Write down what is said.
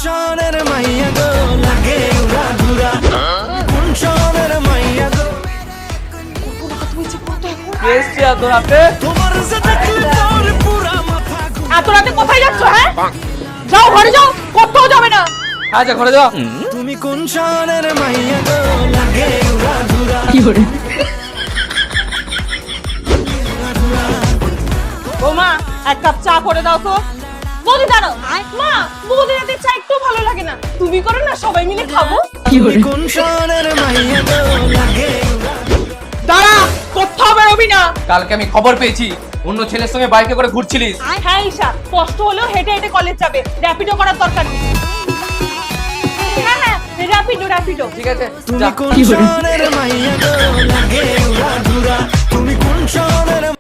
শহরের মাইয়া গো লাগে উড়া ধুরা, কোন শহরের মাইয়া গো কেসটি এত রাতে? তোমার যে দেখলে তোর পুরা মাথা ঘুরে। এত রাতে কোথায় যাচ্ছ? হ্যাঁ, যাও ঘরে যাও, কোথাও যাবে না। আচ্ছা ঘরে যাও। তুমি কোন শহরের মাইয়া গো লাগে উড়া ধুরা, ও মা, এক কাপ চা করে দাও তো। বৌদি দাঁড়াও। মা, বৌদি রাতে চা একটু ভালো লাগে না, তুমি করো না, সবাই মিলে খাবো। তুমি কোন শহরের মাইয়া গো লাগে উড়া। দাঁড়া, কোথাও বেরোবি না। কালকে আমি খবর পেয়েছি অন্য ছেলের সঙ্গে বাইকে করে ঘুরছিলিস। হ্যাঁ ঈশা, কষ্ট হলেও হেঁটে হেঁটে কলেজ যাবে, র্যাপিডো করার দরকার নেই। হ্যাঁ হ্যাঁ, র্যাপিডো র্যাপিডো। ঠিক আছে তুমি যা। কোন শহরের